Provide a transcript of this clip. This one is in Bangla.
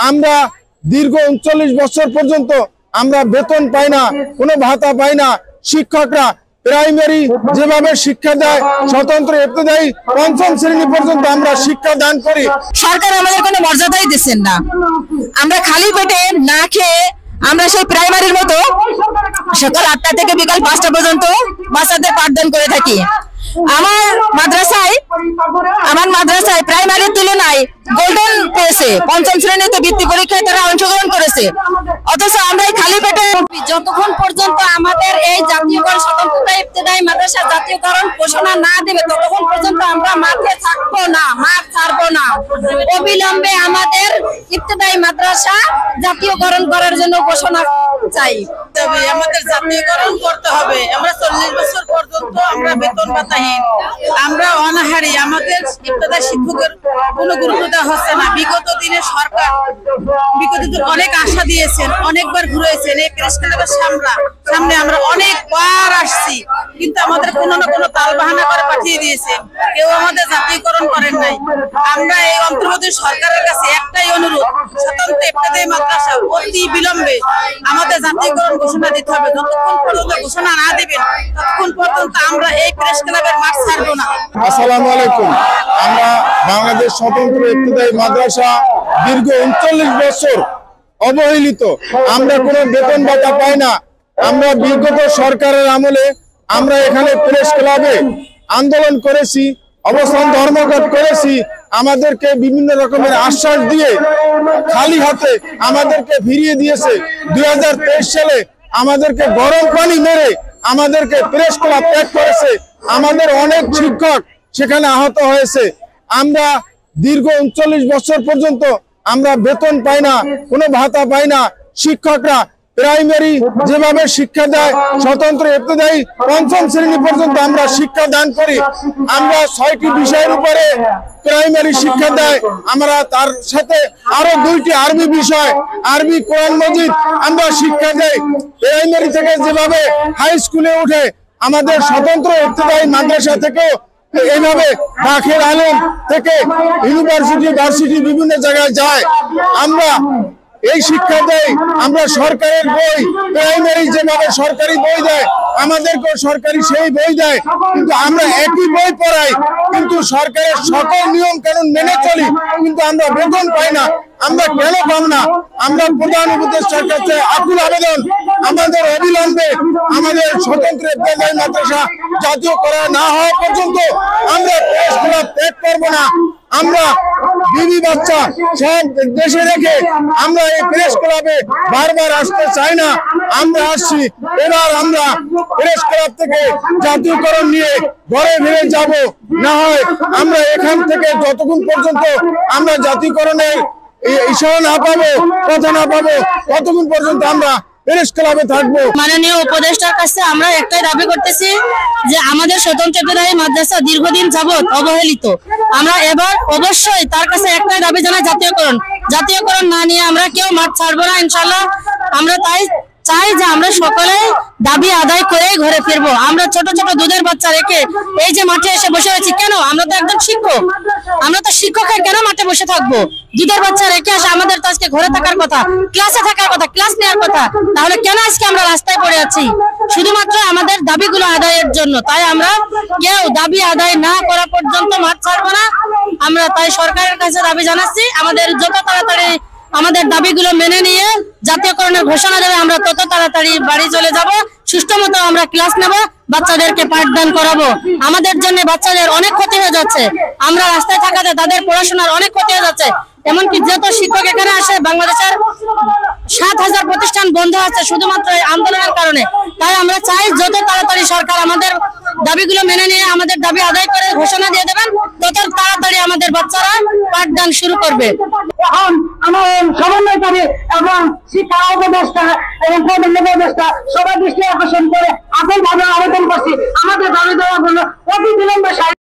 আমরা দীর্ঘ 39 বছর পর্যন্ত আমরা বেতন পাই না, কোনো ভাতা পাই না। শিক্ষকরা প্রাইমারি যেভাবে শিক্ষা দেয় স্বতন্ত্র ইবতেদায়ী পঞ্চম শ্রেণী পর্যন্ত আমরা শিক্ষা দান করি। সরকার আমাদের কোনো মর্যাদাই দিচ্ছেন না। আমরা খালি পেটে না খেয়ে আমরা সেই প্রাইমারির মতো সকাল 8টা থেকে বিকাল 5টা পর্যন্ত বাচ্চাদের পাঠদান করে থাকি। আমার মাদ্রাসায় প্রাইমারির তুলনায় গোল্ডেন পেয়েছে, পঞ্চম শ্রেণীতে বৃত্তি পরীক্ষায় তারা অংশগ্রহণ করেছে। অথচ আমরা খালি পেটে যতক্ষণ পর্যন্ত আমাদের এই জাতীয়করণ স্বতন্ত্র ইবতেদায়ী মাদ্রাসা জাতীয়করণ ঘোষণা না দেবে ততক্ষণ পর্যন্ত আমরা মাঠে থাকবো না, মাঠ ছাড়বো না। অবিলম্বে আমাদের ইবতেদায়ী মাদ্রাসা জাতীয়করণ করার জন্য ঘোষণা চাই। আমাদের জাতীয়করণ করতে হবে। আমরা 40 বছর পর্যন্ত আমরা বেতন ভাতাহীন, আমরা অনাহারী। আমাদের ইবতেদায়ী শিক্ষকের কোনো গুরুত্ব দেওয়া হচ্ছে না। বিগত দিনে সরকার অনেক আশা দিয়েছেন, অনেকবার ঘুরেছেন। এই প্রেস ক্লাবের সামনে আমরা অনেকবার আসছি, কিন্তু আমাদের কোনো না কোনো তাল বাহানা করে পাঠিয়ে দিয়েছেন। কেউ আমাদের জাতীয়করণ করেন নাই। আমরা এই অন্তর্বর্তী সরকারের কাছে একটাই অনুরোধ, স্বতন্ত্র ইবতেদায়ী মাদ্রাসা অতি বিলম্বে আমাদের জাতীয়করণ ঘোষণা দিতে হবে। যতক্ষণ পর্যন্ত ঘোষণা না দিবেন ততক্ষণ পর্যন্ত আমরা এই প্রেস ক্লাবের মাঠ ছাড়বো না। আসসালামু আলাইকুম। আমরা বাংলাদেশ স্বতন্ত্র ইবতেদায়ী মাদ্রাসা দীর্ঘ 39 বছর অবহেলিত। আমরা কোনো বেতন ভাতা পাই না। আমরা বিগত সরকারের আমলে আমরা এখানে প্রেস ক্লাবে আন্দোলন করেছি, অবস্থান ধর্মঘট করেছি। আমাদেরকে বিভিন্ন রকমের আশ্বাস দিয়ে খালি হাতে আমাদেরকে ফিরিয়ে দিয়েছে। 2023 সালে আমাদেরকে গরম পানি মেরে আমাদেরকে প্রেস ক্লাব ত্যাগ করেছে। আমাদের অনেক শিক্ষক সেখানে আহত হয়েছে। আমরা দীর্ঘ 39 বছর পর্যন্ত আমরা বেতন পাই না, কোনো ভাতা পাই না। শিক্ষকরা প্রাইমারি যেভাবে শিক্ষা দেয় স্বতন্ত্র ইবতেদায়ী পঞ্চম শ্রেণী পর্যন্ত আমরা শিক্ষা দান করি। আমরা 6টি বিষয়ের উপরে প্রাইমারি শিক্ষা দেয়। আমরা তার সাথে আরো 2টি আরবি বিষয়, আরবি, কোরআন মজিদ আমরা শিক্ষা দেই। প্রাইমারি থেকে যেভাবে হাই স্কুলে উঠে আমাদের স্বতন্ত্র ইবতেদায়ী মাদ্রাসা থেকেও এইভাবে দাখিল আলম থেকে ইউনিভার্সিটি, ভার্সিটি বিভিন্ন জায়গায় যায়। আমরা এই শিক্ষা দেয়। আমরা সরকারের বই, প্রাইমারি যেভাবে সরকারি বই দেয় আমাদেরকেও সরকারি সেই বই দেয়, কিন্তু আমরা একই বই পড়াই, কিন্তু সরকারের সকল নিয়ম কানুন মেনে চলি, কিন্তু আমরা বেতন পাই না। আমরা কেন পাব না? আমরা প্রধান উপদেষ্টার কাছে আকুল আবেদন, আমাদের অবিলম্বে আমাদের স্বতন্ত্র ইবতেদায়ী মাদ্রাসা জাতীয় করা না হওয়া পর্যন্ত আমরা প্রেস ক্লাব ত্যাগ করবো না। আমরা বিবি বাচ্চা সব দেশে রেখে আমরা এই প্রেস ক্লাবে বারবার আসতে চাই না। আমরা আসছি, এবার আমরা প্রেস ক্লাব থেকে জাতীয়করণ নিয়ে ঘরে ফিরে যাব। না হয় আমরা এখান থেকে যতক্ষণ পর্যন্ত আমরা জাতীয়করণের ইশারা না পাবো, কথা না পাবো, ততক্ষণ পর্যন্ত আমরা প্রেস ক্লাবে থাকবো। মাননীয় উপদেষ্টার কাছে আমরা একটাই দাবি করতেছি যে আমাদের স্বতন্ত্র ইবতেদায়ী মাদ্রাসা দীর্ঘদিন যাবত অবহেলিত। আমরা এবার অবশ্যই তার কাছে একটাই দাবি জানাই, জাতীয়করণ না নিয়ে আমরা কেউ মাঠ ছাড়বো না ইনশাআল্লাহ। আমরা তাই চাই যে আমরা সকলে দাবি আদায় করে ঘরে ফিরবো। আমরা ছোট ছোট দুধের বাচ্চা রেখে এই যে মাঠে এসে বসে আছি কেন? আমরা তো একজন শিক্ষক, আমরা তো শিক্ষকের কেন মাঠে বসে থাকবো? দুধের বাচ্চা রেখে আসে, আমাদের তো আজকে ঘরে থাকার কথা, ক্লাসে থাকার কথা, ক্লাস নেওয়ার কথা। তাহলে কেন আজকে আমরা রাস্তায় পড়ে আছি? শুধুমাত্র আমাদের দাবিগুলো আদায়ের জন্য। তাই আমরা কেউ দাবি আদায় না করা পর্যন্ত মাঠ ছাড়বো না। আমরা তাই সরকারের কাছে দাবি জানাচ্ছি, আমাদের যত তাড়াতাড়ি আমাদের দাবিগুলো মেনে নিয়ে জাতীয়করণের ঘোষণা দেবে আমরা তত তাড়াতাড়ি বাড়ি চলে যাব। সুষ্ঠু মতো আমরা ক্লাস নেব, বাচ্চাদেরকে পাঠদান করাবো। আমাদের জন্য বাচ্চাদের অনেক ক্ষতি হয়ে যাচ্ছে, আমরা রাস্তায় থাকাতে তাদের পড়াশোনার অনেক ক্ষতি হয়ে যাচ্ছে। এমনকি যত শিক্ষক এখানে আসে, বাংলাদেশের 7,000 প্রতিষ্ঠান বন্ধ আছে শুধুমাত্র এই আন্দোলনের কারণে। তাই আমরা চাই যত তাড়াতাড়ি সরকার আমাদের দাবিগুলো মেনে নিয়ে আমাদের দাবি আদায় করে ঘোষণা দিয়ে দেবেন, তত তাড়াতাড়ি আমাদের বাচ্চারা পাঠদান শুরু করবে। এখন আমার সমন্বয়কারী এবং শিক্ষা উপদেষ্টা এবং প্রধান উপদেষ্টা সবার দৃষ্টি আকর্ষণ করে আকুল ভাবে আবেদন করছি, আমাদের দাবি দেওয়া হলো অতি বিলম্বে